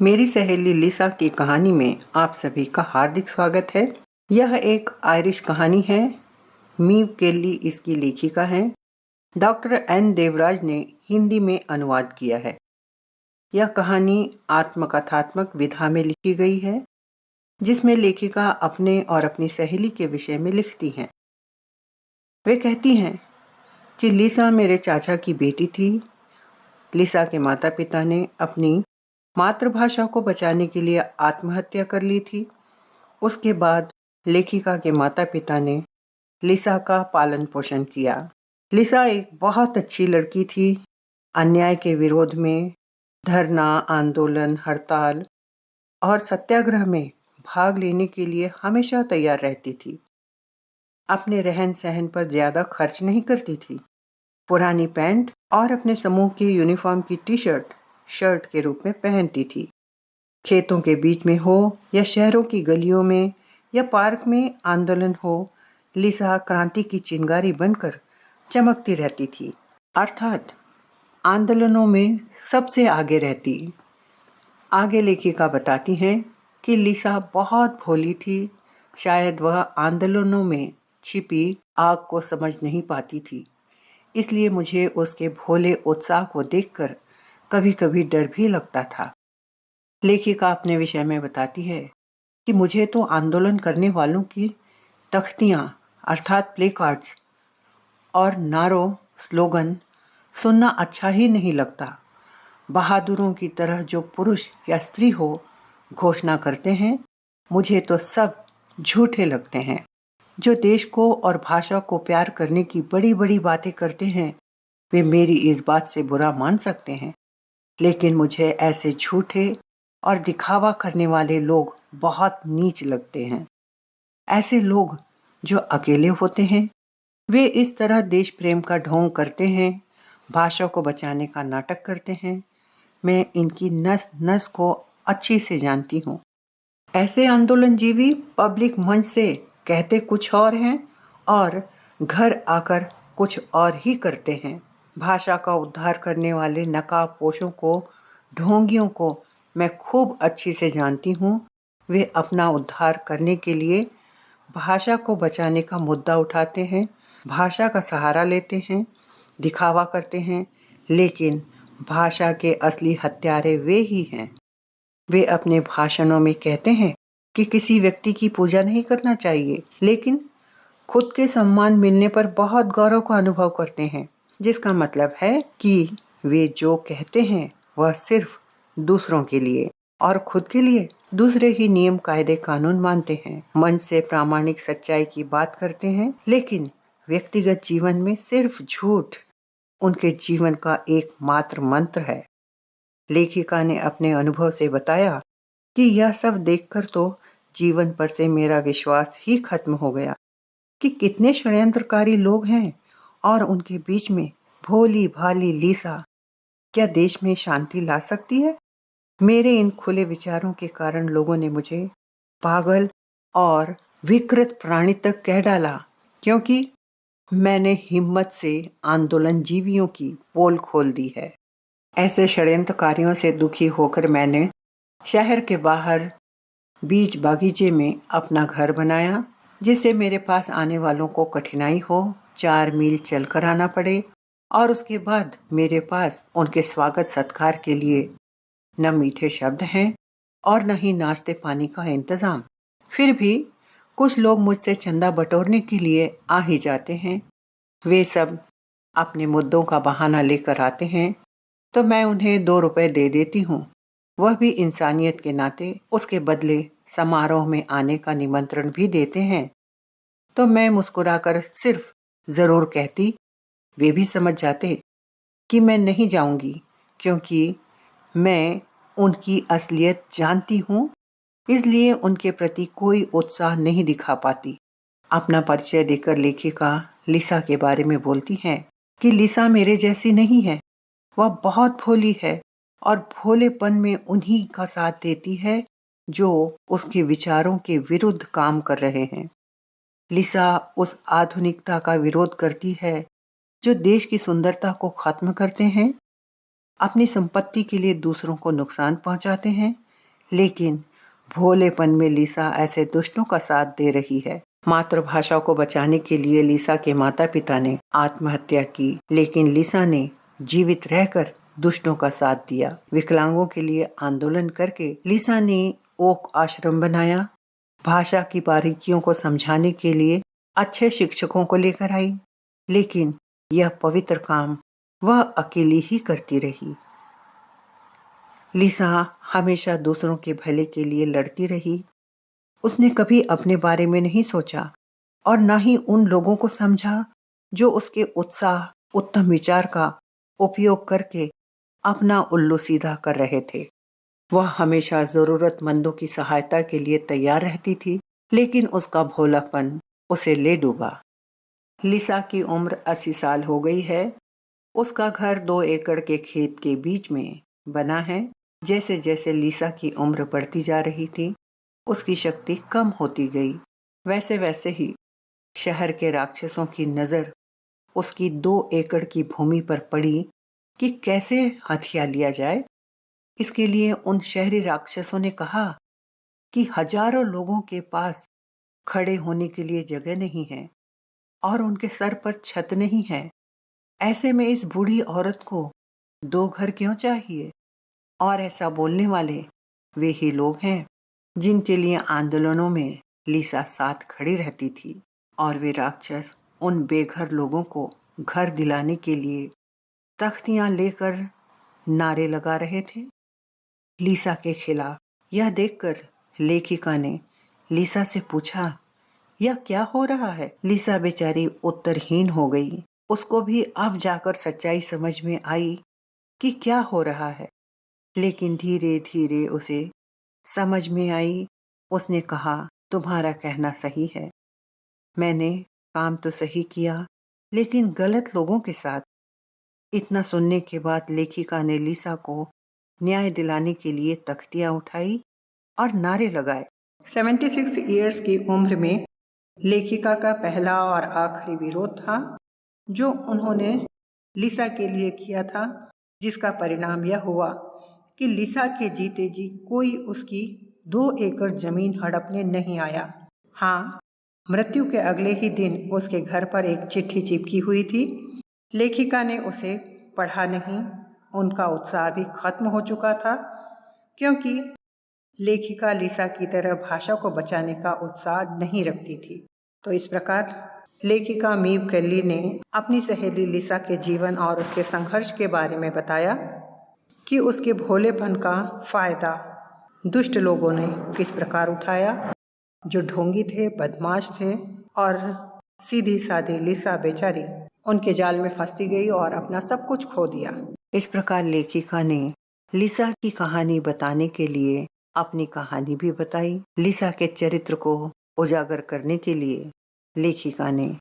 मेरी सहेली लिसा की कहानी में आप सभी का हार्दिक स्वागत है। यह एक आयरिश कहानी है। मीव केली इसकी लेखिका हैं। डॉक्टर एन देवराज ने हिंदी में अनुवाद किया है। यह कहानी आत्मकथात्मक विधा में लिखी गई है, जिसमें लेखिका अपने और अपनी सहेली के विषय में लिखती हैं। वे कहती हैं कि लिसा मेरे चाचा की बेटी थी। लिसा के माता पिता ने अपनी मातृभाषा को बचाने के लिए आत्महत्या कर ली थी। उसके बाद लेखिका के माता पिता ने लिसा का पालन पोषण किया। लिसा एक बहुत अच्छी लड़की थी। अन्याय के विरोध में धरना, आंदोलन, हड़ताल और सत्याग्रह में भाग लेने के लिए हमेशा तैयार रहती थी। अपने रहन सहन पर ज्यादा खर्च नहीं करती थी। पुरानी पैंट और अपने समूह की यूनिफॉर्म की टी शर्ट के रूप में पहनती थी। खेतों के बीच में हो या शहरों की गलियों में या पार्क में आंदोलन हो, लिसा क्रांति की चिंगारी बनकर चमकती रहती थी। अर्थात आंदोलनों में सबसे आगे रहती। आगे लेखिका बताती हैं कि लिसा बहुत भोली थी। शायद वह आंदोलनों में छिपी आग को समझ नहीं पाती थी। इसलिए मुझे उसके भोले उत्साह को देखकर कभी कभी डर भी लगता था। लेखिका अपने विषय में बताती है कि मुझे तो आंदोलन करने वालों की तख्तियां अर्थात प्ले कार्ड्स और नारों, स्लोगन सुनना अच्छा ही नहीं लगता। बहादुरों की तरह जो पुरुष या स्त्री हो घोषणा करते हैं, मुझे तो सब झूठे लगते हैं। जो देश को और भाषा को प्यार करने की बड़ी बड़ी बातें करते हैं, वे मेरी इस बात से बुरा मान सकते हैं, लेकिन मुझे ऐसे झूठे और दिखावा करने वाले लोग बहुत नीच लगते हैं। ऐसे लोग जो अकेले होते हैं, वे इस तरह देश प्रेम का ढोंग करते हैं, भाषा को बचाने का नाटक करते हैं। मैं इनकी नस नस को अच्छी से जानती हूँ। ऐसे आंदोलनजीवी पब्लिक मंच से कहते कुछ और हैं और घर आकर कुछ और ही करते हैं। भाषा का उद्धार करने वाले नकाबपोशों को, ढोंगियों को मैं खूब अच्छी से जानती हूँ। वे अपना उद्धार करने के लिए भाषा को बचाने का मुद्दा उठाते हैं, भाषा का सहारा लेते हैं, दिखावा करते हैं, लेकिन भाषा के असली हत्यारे वे ही हैं। वे अपने भाषणों में कहते हैं कि किसी व्यक्ति की पूजा नहीं करना चाहिए, लेकिन खुद के सम्मान मिलने पर बहुत गौरव का अनुभव करते हैं, जिसका मतलब है कि वे जो कहते हैं वह सिर्फ दूसरों के लिए और खुद के लिए दूसरे ही नियम, कायदे, कानून मानते हैं। मन से प्रामाणिक सच्चाई की बात करते हैं, लेकिन व्यक्तिगत जीवन में सिर्फ झूठ उनके जीवन का एकमात्र मंत्र है। लेखिका ने अपने अनुभव से बताया कि यह सब देखकर तो जीवन पर से मेरा विश्वास ही खत्म हो गया कि कितने षड्यंत्रकारी लोग हैं और उनके बीच में भोली भाली लिसा क्या देश में शांति ला सकती है। मेरे इन खुले विचारों के कारण लोगों ने मुझे पागल और विकृत प्राणी तक कह डाला, क्योंकि मैंने हिम्मत से आंदोलन जीवियों की पोल खोल दी है। ऐसे षड्यंत्रकारियों से दुखी होकर मैंने शहर के बाहर बीच बागीचे में अपना घर बनाया, जिससे मेरे पास आने वालों को कठिनाई हो, 4 मील चलकर आना पड़े और उसके बाद मेरे पास उनके स्वागत सत्कार के लिए न मीठे शब्द हैं और न ही नाश्ते पानी का इंतजाम। फिर भी कुछ लोग मुझसे चंदा बटोरने के लिए आ ही जाते हैं। वे सब अपने मुद्दों का बहाना लेकर आते हैं, तो मैं उन्हें 2 रुपए दे देती हूँ। वह भी इंसानियत के नाते उसके बदले समारोह में आने का निमंत्रण भी देते हैं, तो मैं मुस्कुराकर सिर्फ जरूर कहती। वे भी समझ जाते कि मैं नहीं जाऊंगी, क्योंकि मैं उनकी असलियत जानती हूँ, इसलिए उनके प्रति कोई उत्साह नहीं दिखा पाती। अपना परिचय देकर लेखिका लिसा के बारे में बोलती हैं कि लिसा मेरे जैसी नहीं है। वह बहुत भोली है और भोलेपन में उन्हीं का साथ देती है जो उसके विचारों के विरुद्ध काम कर रहे हैं। लिसा उस आधुनिकता का विरोध करती है जो देश की सुंदरता को खत्म करते हैं, अपनी संपत्ति के लिए दूसरों को नुकसान पहुंचाते हैं, लेकिन भोलेपन में लिसा ऐसे दुष्टों का साथ दे रही है। मातृभाषा को बचाने के लिए लिसा के माता पिता ने आत्महत्या की, लेकिन लिसा ने जीवित रहकर दुष्टों का साथ दिया। विकलांगों के लिए आंदोलन करके लिसा ने ओक आश्रम बनाया। भाषा की बारीकियों को समझाने के लिए अच्छे शिक्षकों को लेकर आई, लेकिन यह पवित्र काम वह अकेली ही करती रही। लिसा हमेशा दूसरों के भले के लिए लड़ती रही। उसने कभी अपने बारे में नहीं सोचा और न ही उन लोगों को समझा जो उसके उत्साह, उत्तम विचार का उपयोग करके अपना उल्लू सीधा कर रहे थे। वह हमेशा जरूरतमंदों की सहायता के लिए तैयार रहती थी, लेकिन उसका भोलापन उसे ले डूबा। लिसा की उम्र 80 साल हो गई है। उसका घर 2 एकड़ के खेत के बीच में बना है। जैसे जैसे लिसा की उम्र बढ़ती जा रही थी, उसकी शक्ति कम होती गई। वैसे वैसे ही शहर के राक्षसों की नजर उसकी 2 एकड़ की भूमि पर पड़ी कि कैसे हथिया लिया जाए। इसके लिए उन शहरी राक्षसों ने कहा कि हजारों लोगों के पास खड़े होने के लिए जगह नहीं है और उनके सर पर छत नहीं है। ऐसे में इस बूढ़ी औरत को 2 घर क्यों चाहिए? और ऐसा बोलने वाले वे ही लोग हैं जिनके लिए आंदोलनों में लिसा साथ खड़ी रहती थी, और वे राक्षस उन बेघर लोगों को घर दिलाने के लिए तख्तियां लेकर नारे लगा रहे थे लिसा के खिलाफ। यह देखकर लेखिका ने लिसा से पूछा, यह क्या हो रहा है? लिसा बेचारी उत्तरहीन हो गई। उसको भी अब जाकर सच्चाई समझ में आई कि क्या हो रहा है, लेकिन धीरे धीरे उसे समझ में आई। उसने कहा, तुम्हारा कहना सही है, मैंने काम तो सही किया लेकिन गलत लोगों के साथ। इतना सुनने के बाद लेखिका ने लिसा को न्याय दिलाने के लिए तख्तियां उठाई और नारे लगाए। 76 ईयर्स की उम्र में लेखिका का पहला और आखिरी विरोध था जो उन्होंने लिसा के लिए किया था, जिसका परिणाम यह हुआ कि लिसा के जीते जी कोई उसकी 2 एकड़ जमीन हड़पने नहीं आया। हाँ, मृत्यु के अगले ही दिन उसके घर पर एक चिट्ठी चिपकी हुई थी। लेखिका ने उसे पढ़ा नहीं। उनका उत्साह भी खत्म हो चुका था, क्योंकि लेखिका लिसा की तरह भाषा को बचाने का उत्साह नहीं रखती थी। तो इस प्रकार लेखिका मीव केल्ली ने अपनी सहेली लिसा के जीवन और उसके संघर्ष के बारे में बताया कि उसके भोलेपन का फायदा दुष्ट लोगों ने किस प्रकार उठाया, जो ढोंगी थे, बदमाश थे, और सीधी सादी लिसा बेचारी उनके जाल में फंसती गई और अपना सब कुछ खो दिया। इस प्रकार लेखिका ने लिसा की कहानी बताने के लिए अपनी कहानी भी बताई। लिसा के चरित्र को उजागर करने के लिए लेखिका ने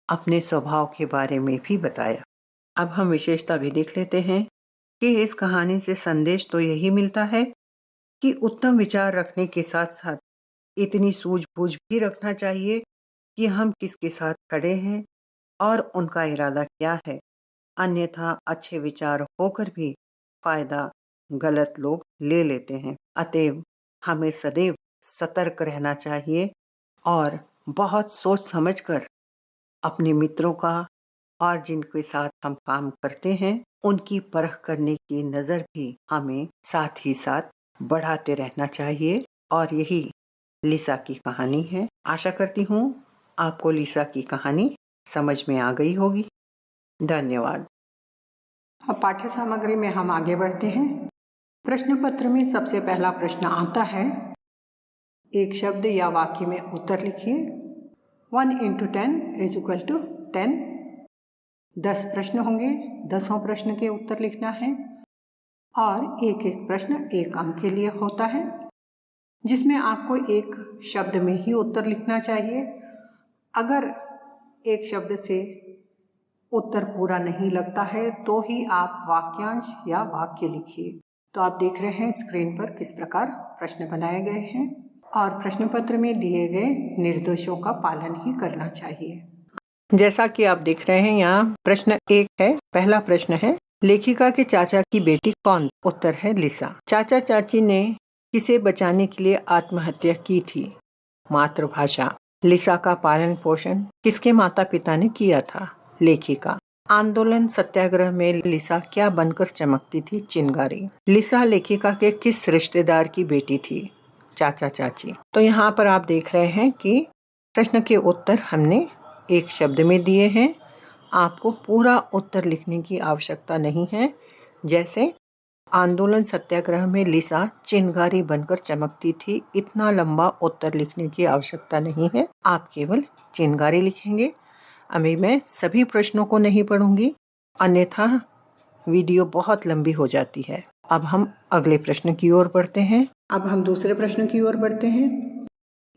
अपने स्वभाव के बारे में भी बताया। अब हम विशेषता भी देख लेते हैं कि इस कहानी से संदेश तो यही मिलता है कि उत्तम विचार रखने के साथ साथ इतनी सूझबूझ भी रखना चाहिए कि हम किसके साथ खड़े हैं और उनका इरादा क्या है। अन्यथा अच्छे विचार होकर भी फायदा गलत लोग ले लेते हैं। अतएव हमें सदैव सतर्क रहना चाहिए और बहुत सोच समझकर अपने मित्रों का और जिनके साथ हम काम करते हैं उनकी परख करने की नज़र भी हमें साथ ही साथ बढ़ाते रहना चाहिए। और यही लिसा की कहानी है। आशा करती हूँ आपको लिसा की कहानी समझ में आ गई होगी। धन्यवाद। अब पाठ्य सामग्री में हम आगे बढ़ते हैं। प्रश्न पत्र में सबसे पहला प्रश्न आता है, एक शब्द या वाक्य में उत्तर लिखिए। 1 into 10 is equal to 10। 10 प्रश्न होंगे, 10 प्रश्न के उत्तर लिखना है और एक एक प्रश्न 1 अंक के लिए होता है, जिसमें आपको एक शब्द में ही उत्तर लिखना चाहिए। अगर एक शब्द से उत्तर पूरा नहीं लगता है तो ही आप वाक्यांश या वाक्य लिखिए। तो आप देख रहे हैं स्क्रीन पर किस प्रकार प्रश्न बनाए गए हैं और प्रश्न पत्र में दिए गए निर्देशों का पालन ही करना चाहिए। जैसा कि आप देख रहे हैं यहाँ प्रश्न 1 है। पहला प्रश्न है, लेखिका के चाचा की बेटी कौन? उत्तर है लिसा। चाचा चाची ने किसे बचाने के लिए आत्महत्या की थी? मातृभाषा। लिसा का पालन पोषण किसके माता पिता ने किया था? लेखिका। आंदोलन सत्याग्रह में लिसा क्या बनकर चमकती थी? चिंगारी। लिसा लेखिका के किस रिश्तेदार की बेटी थी? चाचा चाची। तो यहाँ पर आप देख रहे हैं कि प्रश्न के उत्तर हमने एक शब्द में दिए हैं। आपको पूरा उत्तर लिखने की आवश्यकता नहीं है। जैसे आंदोलन सत्याग्रह में लिसा चिंगारी बनकर चमकती थी, इतना लंबा उत्तर लिखने की आवश्यकता नहीं है। आप केवल चिंगारी लिखेंगे। अभी मैं सभी प्रश्नों को नहीं पढ़ूंगी, अन्यथा वीडियो बहुत लंबी हो जाती है। अब हम अगले प्रश्न की ओर बढ़ते हैं। अब हम दूसरे प्रश्न की ओर बढ़ते हैं।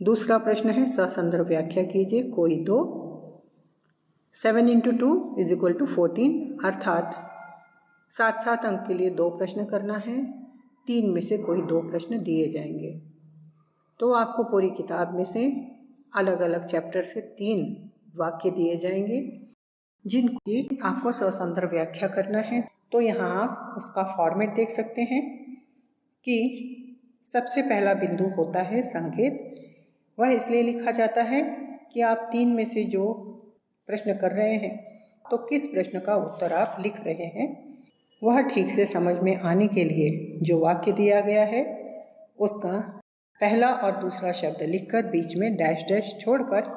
दूसरा प्रश्न है ससंदर्भ व्याख्या कीजिए। कोई दो 7 × 2 = 14, अर्थात 7 अंक के लिए 2 प्रश्न करना है। 3 में से कोई 2 प्रश्न दिए जाएंगे। तो आपको पूरी किताब में से अलग अलग चैप्टर से 3 वाक्य दिए जाएंगे जिनकी आपको ससंदर्भ व्याख्या करना है। तो यहाँ आप उसका फॉर्मेट देख सकते हैं कि सबसे पहला बिंदु होता है संकेत। वह इसलिए लिखा जाता है कि आप 3 में से जो प्रश्न कर रहे हैं तो किस प्रश्न का उत्तर आप लिख रहे हैं, वह ठीक से समझ में आने के लिए जो वाक्य दिया गया है उसका पहला और दूसरा शब्द लिखकर बीच में डैश डैश छोड़कर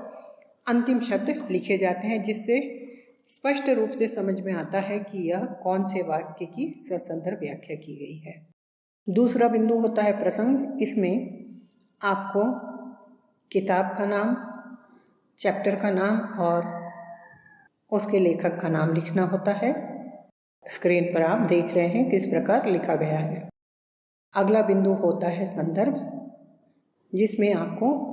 अंतिम शब्द लिखे जाते हैं, जिससे स्पष्ट रूप से समझ में आता है कि यह कौन से वाक्य की ससंदर्भ व्याख्या की गई है। दूसरा बिंदु होता है प्रसंग। इसमें आपको किताब का नाम, चैप्टर का नाम और उसके लेखक का नाम लिखना होता है। स्क्रीन पर आप देख रहे हैं किस प्रकार लिखा गया है। अगला बिंदु होता है संदर्भ, जिसमें आपको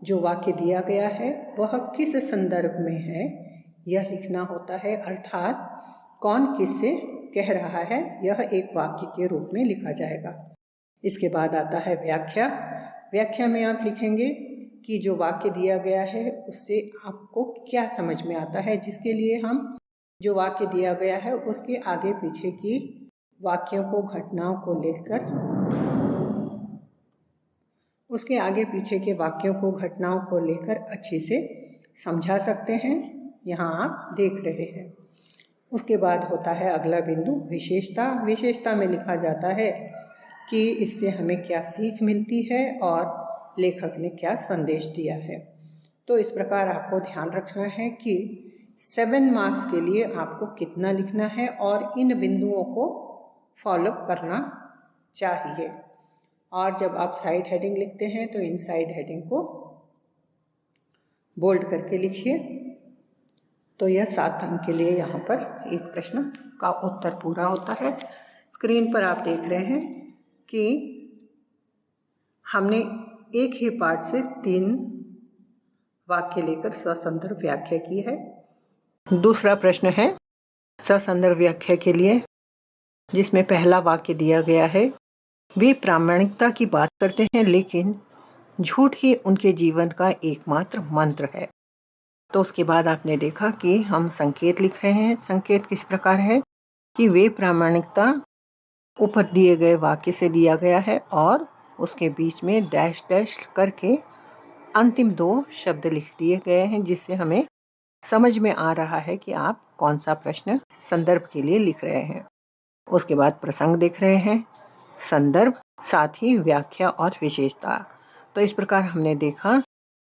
जो वाक्य दिया गया है वह किस संदर्भ में है यह लिखना होता है, अर्थात कौन किससे कह रहा है यह एक वाक्य के रूप में लिखा जाएगा। इसके बाद आता है व्याख्या। व्याख्या में आप लिखेंगे कि जो वाक्य दिया गया है उससे आपको क्या समझ में आता है, जिसके लिए हम जो वाक्य दिया गया है उसके आगे पीछे की वाक्यों को, घटनाओं को लेकर उसके आगे पीछे के वाक्यों को, घटनाओं को लेकर अच्छे से समझा सकते हैं। यहाँ आप देख रहे हैं। उसके बाद होता है अगला बिंदु विशेषता। विशेषता में लिखा जाता है कि इससे हमें क्या सीख मिलती है और लेखक ने क्या संदेश दिया है। तो इस प्रकार आपको ध्यान रखना है कि 7 मार्क्स के लिए आपको कितना लिखना है और इन बिंदुओं को फॉलो करना चाहिए। और जब आप साइड हेडिंग लिखते हैं तो इन साइड हेडिंग को बोल्ड करके लिखिए। तो यह 7 अंक के लिए यहाँ पर एक प्रश्न का उत्तर पूरा होता है। स्क्रीन पर आप देख रहे हैं कि हमने एक ही पार्ट से 3 वाक्य लेकर ससंदर्भ व्याख्या की है। दूसरा प्रश्न है ससंदर्भ व्याख्या के लिए, जिसमें पहला वाक्य दिया गया है, वे प्रामाणिकता की बात करते हैं लेकिन झूठ ही उनके जीवन का एकमात्र मंत्र है। तो उसके बाद आपने देखा कि हम संकेत लिख रहे हैं। संकेत किस प्रकार है कि वे प्रामाणिकता ऊपर दिए गए वाक्य से दिया गया है और उसके बीच में डैश डैश करके अंतिम 2 शब्द लिख दिए गए हैं, जिससे हमें समझ में आ रहा है कि आप कौन सा प्रश्न संदर्भ के लिए लिख रहे हैं। उसके बाद प्रसंग देख रहे हैं, संदर्भ, साथ ही व्याख्या और विशेषता। तो इस प्रकार हमने देखा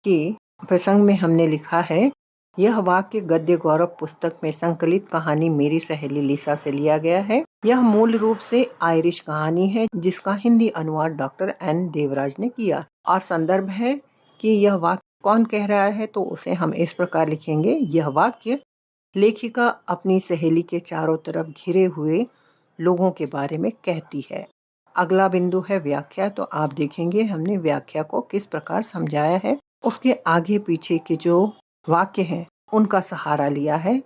कि प्रसंग में हमने लिखा है, यह वाक्य गद्य गौरव पुस्तक में संकलित कहानी मेरी सहेली लिसा से लिया गया है। यह मूल रूप से आयरिश कहानी है जिसका हिंदी अनुवाद डॉक्टर एन देवराज ने किया। और संदर्भ है कि यह वाक्य कौन कह रहा है, तो उसे हम इस प्रकार लिखेंगे, यह वाक्य लेखिका अपनी सहेली के चारों तरफ घिरे हुए लोगों के बारे में कहती है। अगला बिंदु है व्याख्या। तो आप देखेंगे हमने व्याख्या को किस प्रकार समझाया है। उसके आगे पीछे के जो वाक्य हैं उनका सहारा लिया है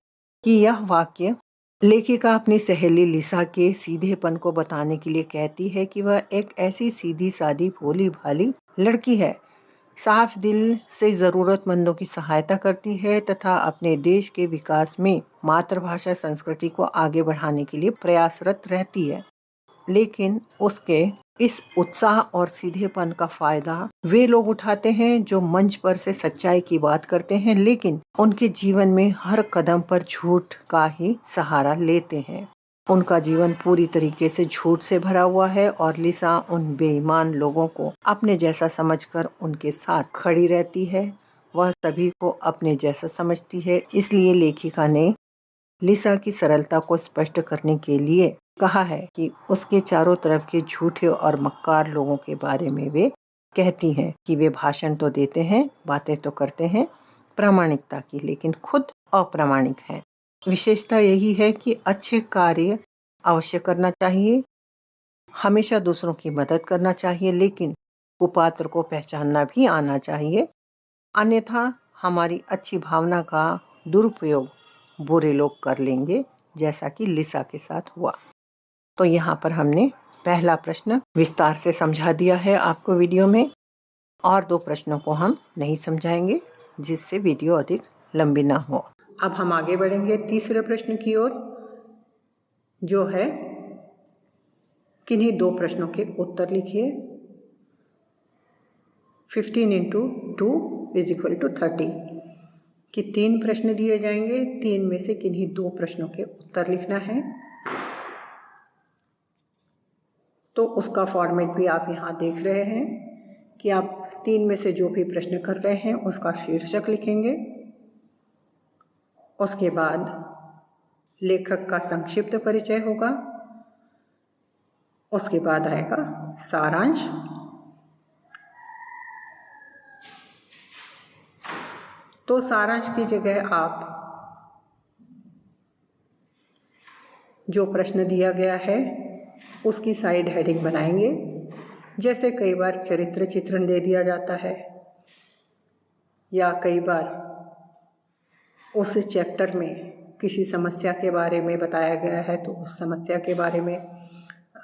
कि यह वाक्य लेखिका अपनी सहेली लिसा के सीधेपन को बताने के लिए कहती है कि वह एक ऐसी सीधी सादी भोली भाली लड़की है, साफ दिल से जरूरतमंदों की सहायता करती है तथा अपने देश के विकास में मातृभाषा संस्कृति को आगे बढ़ाने के लिए प्रयासरत रहती है। लेकिन उसके इस उत्साह और सीधेपन का फायदा वे लोग उठाते हैं जो मंच पर से सच्चाई की बात करते हैं, लेकिन उनके जीवन में हर कदम पर झूठ का ही सहारा लेते हैं। उनका जीवन पूरी तरीके से झूठ से भरा हुआ है और लिसा उन बेईमान लोगों को अपने जैसा समझकर उनके साथ खड़ी रहती है। वह सभी को अपने जैसा समझती है। इसलिए लेखिका ने लिसा की सरलता को स्पष्ट करने के लिए कहा है कि उसके चारों तरफ के झूठे और मक्कार लोगों के बारे में वे कहती हैं कि वे भाषण तो देते हैं, बातें तो करते हैं प्रामाणिकता की, लेकिन खुद अप्रामाणिक हैं। विशेषता यही है कि अच्छे कार्य अवश्य करना चाहिए, हमेशा दूसरों की मदद करना चाहिए, लेकिन कुपात्र को पहचानना भी आना चाहिए, अन्यथा हमारी अच्छी भावना का दुरुपयोग बुरे लोग कर लेंगे, जैसा कि लिसा के साथ हुआ। तो यहाँ पर हमने पहला प्रश्न विस्तार से समझा दिया है आपको वीडियो में, और 2 प्रश्नों को हम नहीं समझाएंगे जिससे वीडियो अधिक लंबी ना हो। अब हम आगे बढ़ेंगे तीसरे प्रश्न की ओर, जो है किन्हीं 2 प्रश्नों के उत्तर लिखिए। 15 × 2 = 30 कि 3 प्रश्न दिए जाएंगे, 3 में से किन्हीं 2 प्रश्नों के उत्तर लिखना है। तो उसका फॉर्मेट भी आप यहाँ देख रहे हैं कि आप 3 में से जो भी प्रश्न कर रहे हैं उसका शीर्षक लिखेंगे, उसके बाद लेखक का संक्षिप्त परिचय होगा, उसके बाद आएगा सारांश, तो सारांश की जगह आप जो प्रश्न दिया गया है उसकी साइड हेडिंग बनाएंगे। जैसे कई बार चरित्र चित्रण दे दिया जाता है, या कई बार उस चैप्टर में किसी समस्या के बारे में बताया गया है तो उस समस्या के बारे में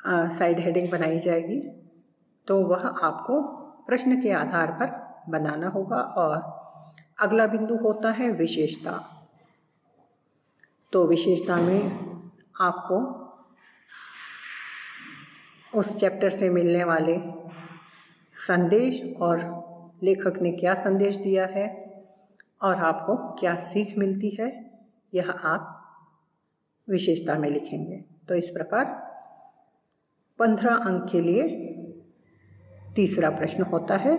साइड हेडिंग बनाई जाएगी। तो वह आपको प्रश्न के आधार पर बनाना होगा। और अगला बिंदु होता है विशेषता। तो विशेषता में आपको उस चैप्टर से मिलने वाले संदेश और लेखक ने क्या संदेश दिया है और आपको क्या सीख मिलती है, यह आप विशेषता में लिखेंगे। तो इस प्रकार 15 अंक के लिए तीसरा प्रश्न होता है,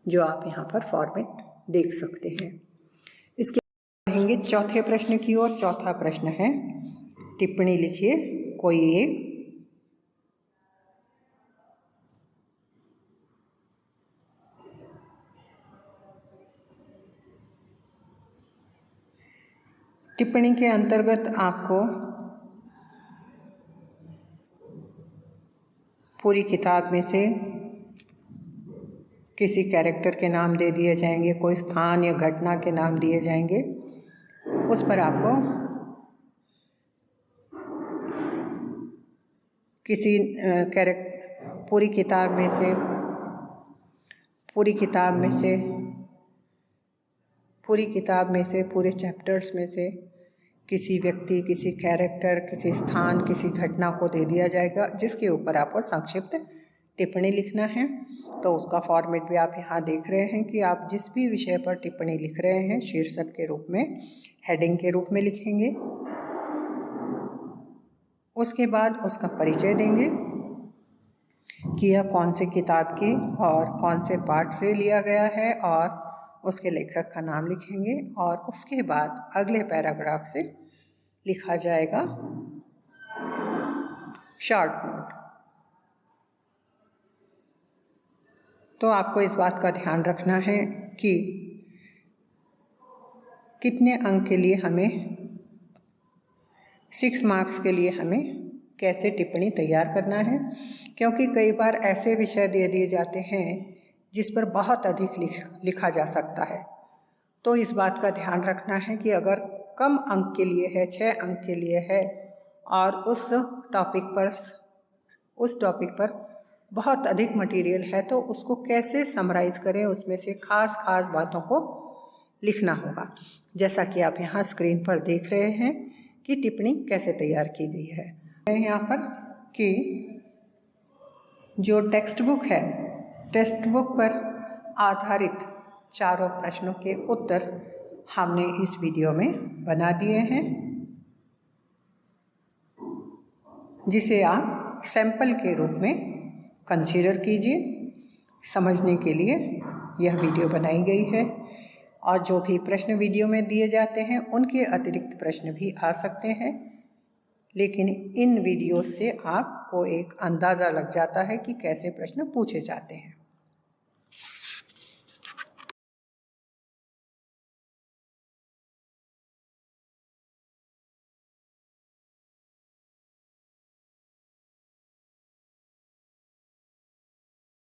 जो आप यहाँ पर फॉर्मेट देख सकते हैं। इसके बाद बढ़ेंगे चौथे प्रश्न की ओर। चौथा प्रश्न है, टिप्पणी लिखिए कोई एक। टिप्पणी के अंतर्गत आपको पूरी किताब में से किसी कैरेक्टर के नाम दे दिए जाएंगे, कोई स्थान या घटना के नाम दिए जाएंगे, उस पर आपको किसी पूरी किताब में से पूरे चैप्टर्स में से किसी व्यक्ति, किसी कैरेक्टर, किसी स्थान, किसी घटना को दे दिया जाएगा, जिसके ऊपर आपको संक्षिप्त टिप्पणी लिखना है। तो उसका फॉर्मेट भी आप यहाँ देख रहे हैं कि आप जिस भी विषय पर टिप्पणी लिख रहे हैं शीर्षक के रूप में, हेडिंग के रूप में लिखेंगे। उसके बाद उसका परिचय देंगे कि यह कौन से किताब की और कौन से पाठ से लिया गया है, और उसके लेखक का नाम लिखेंगे। और उसके बाद अगले पैराग्राफ से लिखा जाएगा शॉर्ट नोट। तो आपको इस बात का ध्यान रखना है कि कितने अंक के लिए हमें 6 मार्क्स के लिए हमें कैसे टिप्पणी तैयार करना है, क्योंकि कई बार ऐसे विषय दे दिए जाते हैं जिस पर बहुत अधिक लिखा जा सकता है। तो इस बात का ध्यान रखना है कि अगर कम अंक के लिए है, 6 अंक के लिए है, और उस टॉपिक पर बहुत अधिक मटेरियल है, तो उसको कैसे समराइज़ करें, उसमें से खास बातों को लिखना होगा। जैसा कि आप यहाँ स्क्रीन पर देख रहे हैं कि टिप्पणी कैसे तैयार की गई है। मैं यहाँ पर कि जो टेक्स्ट बुक है, टेक्स्ट बुक पर आधारित चारों प्रश्नों के उत्तर हमने इस वीडियो में बना दिए हैं, जिसे आप सैंपल के रूप में कंसीडर कीजिए। समझने के लिए यह वीडियो बनाई गई है और जो भी प्रश्न वीडियो में दिए जाते हैं उनके अतिरिक्त प्रश्न भी आ सकते हैं, लेकिन इन वीडियो से आपको एक अंदाज़ा लग जाता है कि कैसे प्रश्न पूछे जाते हैं।